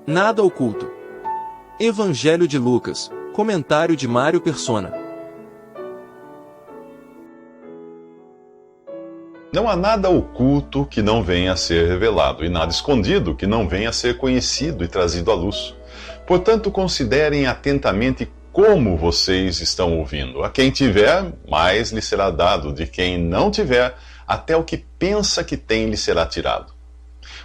Nada oculto. Evangelho de Lucas, comentário de Mário Persona. Não há nada oculto que não venha a ser revelado, e nada escondido que não venha a ser conhecido e trazido à luz. Portanto, considerem atentamente como vocês estão ouvindo. A quem tiver, mais lhe será dado; de quem não tiver, até o que pensa que tem lhe será tirado.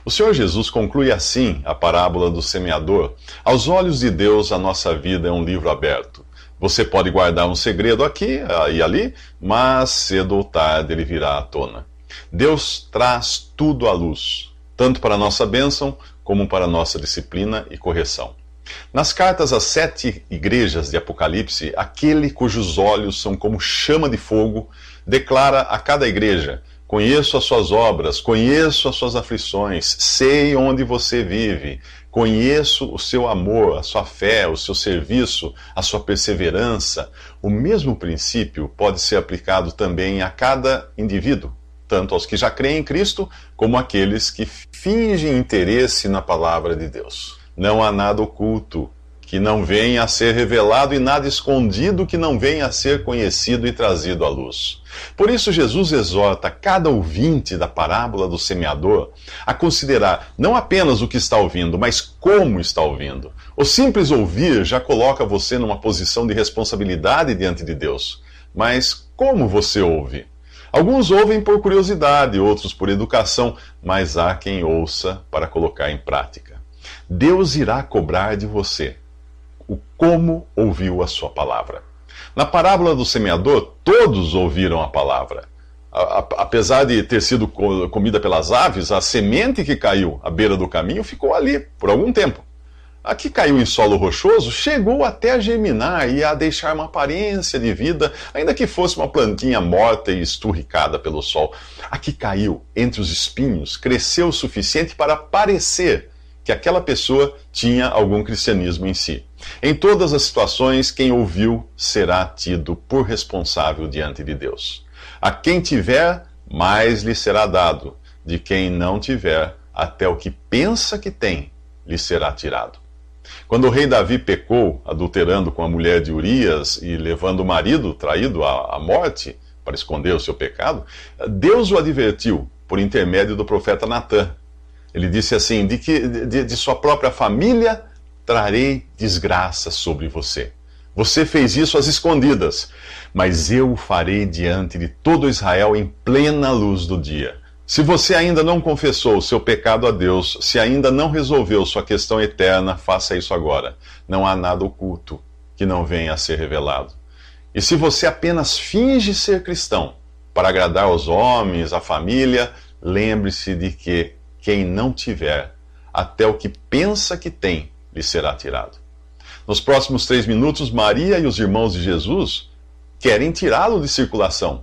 O Senhor Jesus conclui assim a parábola do semeador. Aos olhos de Deus, a nossa vida é um livro aberto. Você pode guardar um segredo aqui e ali, mas cedo ou tarde ele virá à tona. Deus traz tudo à luz, tanto para a nossa bênção, como para a nossa disciplina e correção. Nas cartas às 7 igrejas de Apocalipse, aquele cujos olhos são como chama de fogo, declara a cada igreja: conheço as suas obras, conheço as suas aflições, sei onde você vive, conheço o seu amor, a sua fé, o seu serviço, a sua perseverança. O mesmo princípio pode ser aplicado também a cada indivíduo, tanto aos que já creem em Cristo, como àqueles que fingem interesse na palavra de Deus. Não há nada oculto que não venha a ser revelado e nada escondido que não venha a ser conhecido e trazido à luz. Por isso, Jesus exorta cada ouvinte da parábola do semeador a considerar não apenas o que está ouvindo, mas como está ouvindo. O simples ouvir já coloca você numa posição de responsabilidade diante de Deus. Mas como você ouve? Alguns ouvem por curiosidade, outros por educação, mas há quem ouça para colocar em prática. Deus irá cobrar de você o como ouviu a sua palavra. Na parábola do semeador, todos ouviram a palavra. Apesar de ter sido comida pelas aves, a semente que caiu à beira do caminho ficou ali por algum tempo. A que caiu em solo rochoso chegou até a germinar e a deixar uma aparência de vida, ainda que fosse uma plantinha morta e esturricada pelo sol. A que caiu entre os espinhos cresceu o suficiente para parecer que aquela pessoa tinha algum cristianismo em si. Em todas as situações, quem ouviu será tido por responsável diante de Deus. A quem tiver, mais lhe será dado; de quem não tiver, até o que pensa que tem lhe será tirado. Quando o rei Davi pecou, adulterando com a mulher de Urias e levando o marido traído à morte para esconder o seu pecado, Deus o advertiu por intermédio do profeta Natã. Ele disse assim: de sua própria família trarei desgraça sobre você. Você fez isso às escondidas, mas eu o farei diante de todo Israel em plena luz do dia. Se você ainda não confessou o seu pecado a Deus, se ainda não resolveu sua questão eterna, faça isso agora. Não há nada oculto que não venha a ser revelado. E se você apenas finge ser cristão para agradar aos homens, à família, lembre-se de que quem não tiver, até o que pensa que tem, lhe será tirado. Nos próximos 3 minutos, Maria e os irmãos de Jesus querem tirá-lo de circulação.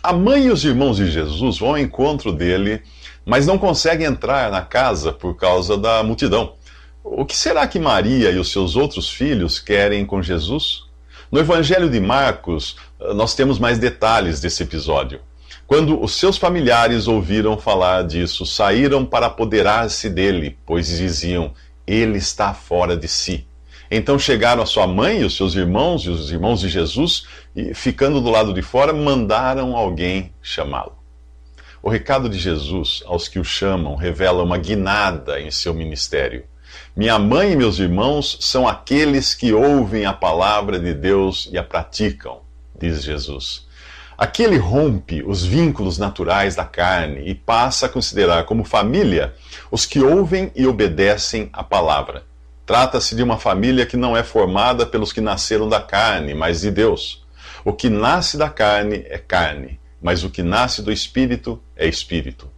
A mãe e os irmãos de Jesus vão ao encontro dele, mas não conseguem entrar na casa por causa da multidão. O que será que Maria e os seus outros filhos querem com Jesus? No Evangelho de Marcos, nós temos mais detalhes desse episódio. Quando os seus familiares ouviram falar disso, saíram para apoderar-se dele, pois diziam: ele está fora de si. Então chegaram a sua mãe e os seus irmãos e os irmãos de Jesus, e ficando do lado de fora, mandaram alguém chamá-lo. O recado de Jesus aos que o chamam revela uma guinada em seu ministério. Minha mãe e meus irmãos são aqueles que ouvem a palavra de Deus e a praticam, diz Jesus. Aqui ele rompe os vínculos naturais da carne e passa a considerar como família os que ouvem e obedecem a palavra. Trata-se de uma família que não é formada pelos que nasceram da carne, mas de Deus. O que nasce da carne é carne, mas o que nasce do Espírito é Espírito.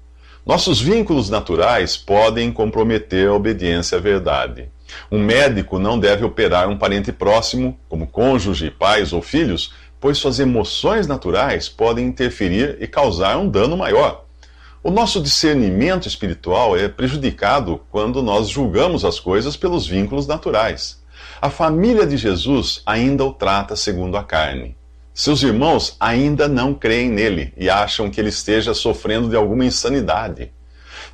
Nossos vínculos naturais podem comprometer a obediência à verdade. Um médico não deve operar um parente próximo, como cônjuge, pais ou filhos, pois suas emoções naturais podem interferir e causar um dano maior. O nosso discernimento espiritual é prejudicado quando nós julgamos as coisas pelos vínculos naturais. A família de Jesus ainda o trata segundo a carne. Seus irmãos ainda não creem nele e acham que ele esteja sofrendo de alguma insanidade.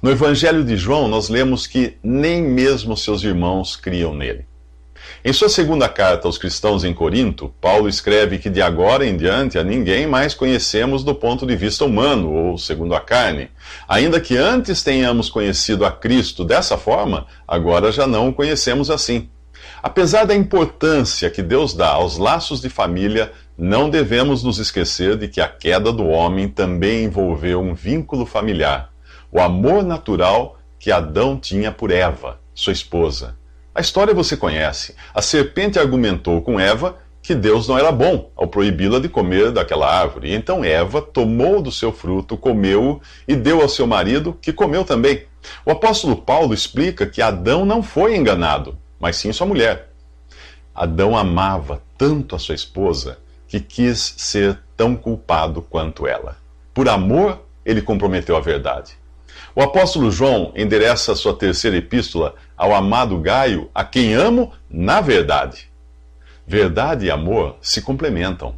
No Evangelho de João, nós lemos que nem mesmo seus irmãos criam nele. Em sua segunda carta aos cristãos em Corinto, Paulo escreve que de agora em diante a ninguém mais conhecemos do ponto de vista humano, ou segundo a carne. Ainda que antes tenhamos conhecido a Cristo dessa forma, agora já não o conhecemos assim. Apesar da importância que Deus dá aos laços de família, não devemos nos esquecer de que a queda do homem também envolveu um vínculo familiar, o amor natural que Adão tinha por Eva, sua esposa. A história você conhece. A serpente argumentou com Eva que Deus não era bom ao proibi-la de comer daquela árvore. Então Eva tomou do seu fruto, comeu-o e deu ao seu marido, que comeu também. O apóstolo Paulo explica que Adão não foi enganado, mas sim sua mulher. Adão amava tanto a sua esposa que quis ser tão culpado quanto ela. Por amor, ele comprometeu a verdade. O apóstolo João endereça sua terceira epístola ao amado Gaio, a quem amo na verdade. Verdade e amor se complementam.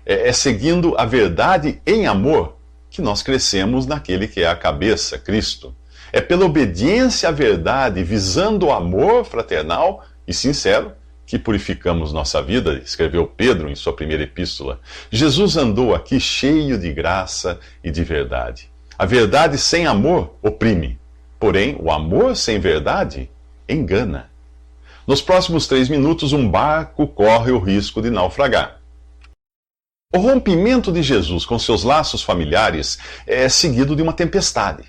É seguindo a verdade em amor que nós crescemos naquele que é a cabeça, Cristo. É pela obediência à verdade, visando o amor fraternal e sincero, que purificamos nossa vida, escreveu Pedro em sua primeira epístola. Jesus andou aqui cheio de graça e de verdade. A verdade sem amor oprime, porém o amor sem verdade engana. Nos próximos 3 minutos, um barco corre o risco de naufragar. O rompimento de Jesus com seus laços familiares é seguido de uma tempestade.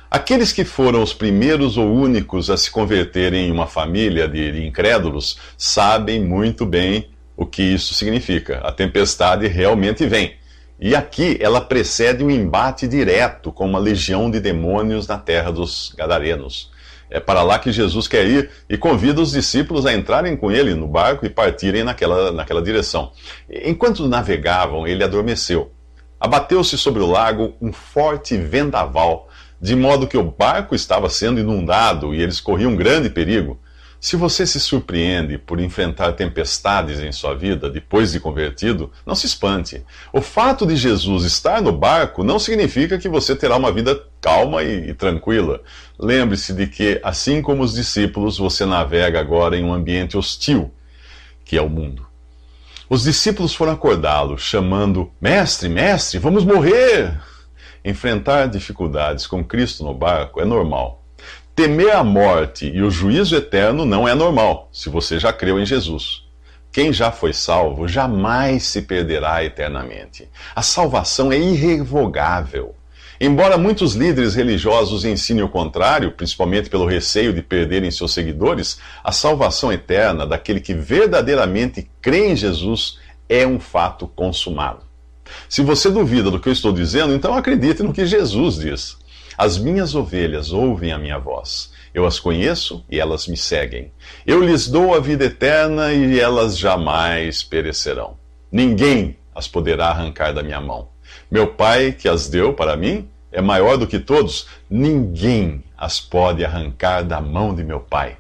Aqueles que foram os primeiros ou únicos a se converterem em uma família de incrédulos sabem muito bem o que isso significa. A tempestade realmente vem. E aqui ela precede um embate direto com uma legião de demônios na terra dos Gadarenos. É para lá que Jesus quer ir e convida os discípulos a entrarem com ele no barco e partirem naquela direção. Enquanto navegavam, ele adormeceu. Abateu-se sobre o lago um forte vendaval, de modo que o barco estava sendo inundado e eles corriam grande perigo. Se você se surpreende por enfrentar tempestades em sua vida depois de convertido, não se espante. O fato de Jesus estar no barco não significa que você terá uma vida calma e tranquila. Lembre-se de que, assim como os discípulos, você navega agora em um ambiente hostil, que é o mundo. Os discípulos foram acordá-lo, chamando: Mestre, mestre, vamos morrer! Enfrentar dificuldades com Cristo no barco é normal. Temer a morte e o juízo eterno não é normal, se você já creu em Jesus. Quem já foi salvo jamais se perderá eternamente. A salvação é irrevogável. Embora muitos líderes religiosos ensinem o contrário, principalmente pelo receio de perderem seus seguidores, a salvação eterna daquele que verdadeiramente crê em Jesus é um fato consumado. Se você duvida do que eu estou dizendo, então acredite no que Jesus diz. As minhas ovelhas ouvem a minha voz. Eu as conheço e elas me seguem. Eu lhes dou a vida eterna e elas jamais perecerão. Ninguém as poderá arrancar da minha mão. Meu Pai, que as deu para mim, é maior do que todos. Ninguém as pode arrancar da mão de meu Pai.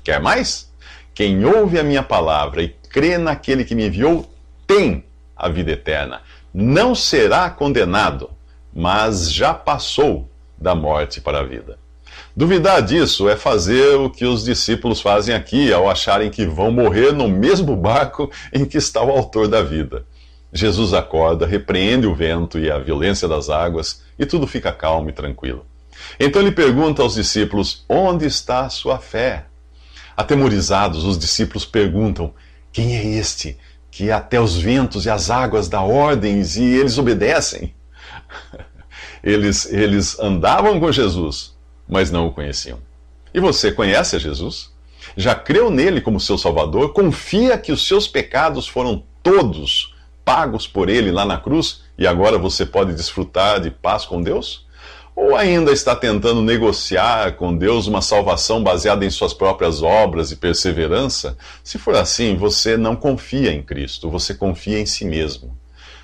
Quer mais? Quem ouve a minha palavra e crê naquele que me enviou, tem a vida eterna. Não será condenado, mas já passou da morte para a vida. Duvidar disso é fazer o que os discípulos fazem aqui, ao acharem que vão morrer no mesmo barco em que está o autor da vida. Jesus acorda, repreende o vento e a violência das águas, e tudo fica calmo e tranquilo. Então ele pergunta aos discípulos: onde está a sua fé? Atemorizados, os discípulos perguntam: quem é este que até os ventos e as águas dá ordens e eles obedecem? Eles andavam com Jesus, mas não o conheciam. E você conhece a Jesus? Já creu nele como seu Salvador? Confia que os seus pecados foram todos pagos por ele lá na cruz e agora você pode desfrutar de paz com Deus? Ou ainda está tentando negociar com Deus uma salvação baseada em suas próprias obras e perseverança? Se for assim, você não confia em Cristo, você confia em si mesmo.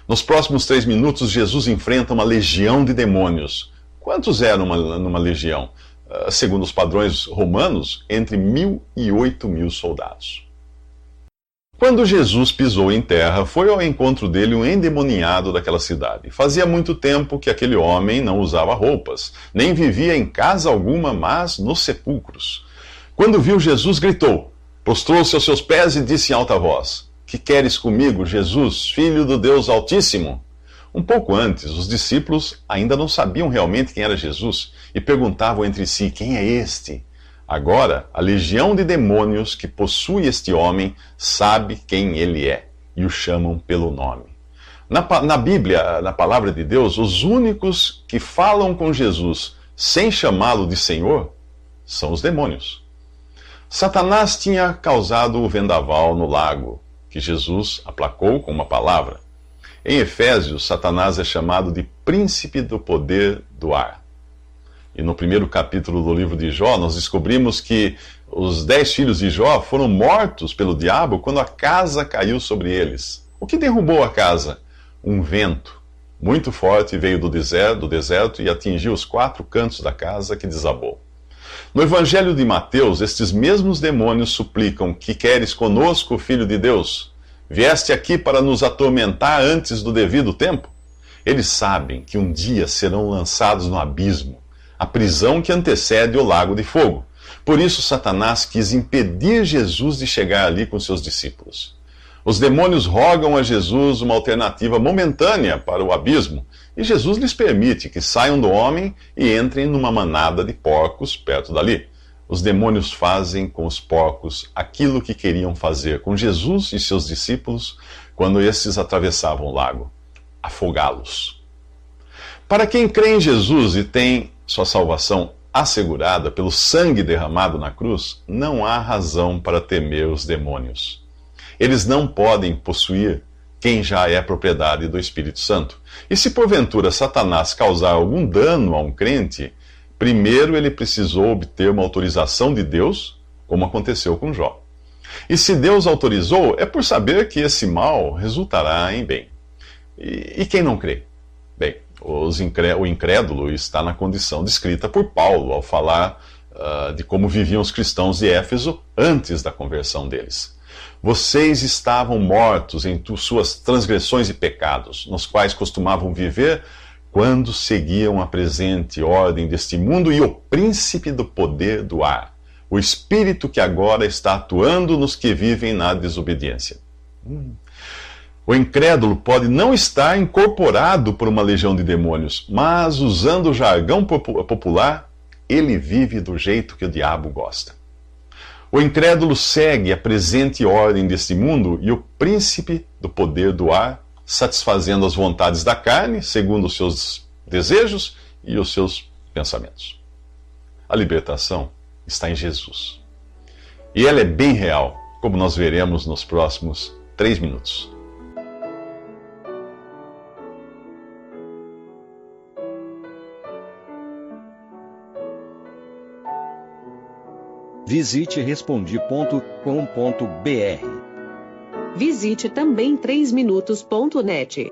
Nos próximos 3 minutos, Jesus enfrenta uma legião de demônios. Quantos eram numa legião? Segundo os padrões romanos, entre 1.000 e 8.000 soldados. Quando Jesus pisou em terra, foi ao encontro dele um endemoniado daquela cidade. Fazia muito tempo que aquele homem não usava roupas, nem vivia em casa alguma, mas nos sepulcros. Quando viu Jesus, gritou, prostrou-se aos seus pés e disse em alta voz: Que queres comigo, Jesus, filho do Deus Altíssimo? Um pouco antes, os discípulos ainda não sabiam realmente quem era Jesus e perguntavam entre si: Quem é este? Agora, a legião de demônios que possui este homem sabe quem ele é e o chamam pelo nome. Na Bíblia, na palavra de Deus, os únicos que falam com Jesus sem chamá-lo de Senhor são os demônios. Satanás tinha causado o vendaval no lago, que Jesus aplacou com uma palavra. Em Efésios, Satanás é chamado de príncipe do poder do ar. E no primeiro capítulo do livro de Jó, nós descobrimos que os 10 filhos de Jó foram mortos pelo diabo quando a casa caiu sobre eles. O que derrubou a casa? Um vento muito forte veio do deserto e atingiu os 4 cantos da casa, que desabou. No Evangelho de Mateus, estes mesmos demônios suplicam: Que queres conosco, filho de Deus? Vieste aqui para nos atormentar antes do devido tempo? Eles sabem que um dia serão lançados no abismo, a prisão que antecede o lago de fogo. Por isso, Satanás quis impedir Jesus de chegar ali com seus discípulos. Os demônios rogam a Jesus uma alternativa momentânea para o abismo, e Jesus lhes permite que saiam do homem e entrem numa manada de porcos perto dali. Os demônios fazem com os porcos aquilo que queriam fazer com Jesus e seus discípulos quando estes atravessavam o lago: afogá-los. Para quem crê em Jesus e tem sua salvação assegurada pelo sangue derramado na cruz, não há razão para temer os demônios. Eles não podem possuir quem já é propriedade do Espírito Santo. E se porventura Satanás causar algum dano a um crente, primeiro ele precisou obter uma autorização de Deus, como aconteceu com Jó. E se Deus autorizou, é por saber que esse mal resultará em bem. E quem não crê? Bem, o incrédulo está na condição descrita por Paulo ao falar de como viviam os cristãos de Éfeso antes da conversão deles. Vocês estavam mortos em suas transgressões e pecados, nos quais costumavam viver quando seguiam a presente ordem deste mundo e o príncipe do poder do ar, o espírito que agora está atuando nos que vivem na desobediência. O incrédulo pode não estar incorporado por uma legião de demônios, mas, usando o jargão popular, ele vive do jeito que o diabo gosta. O incrédulo segue a presente ordem deste mundo e o príncipe do poder do ar, satisfazendo as vontades da carne, segundo os seus desejos e os seus pensamentos. A libertação está em Jesus. E ela é bem real, como nós veremos nos próximos 3 minutos. Visite Respondi.com.br. Visite também 3minutos.net.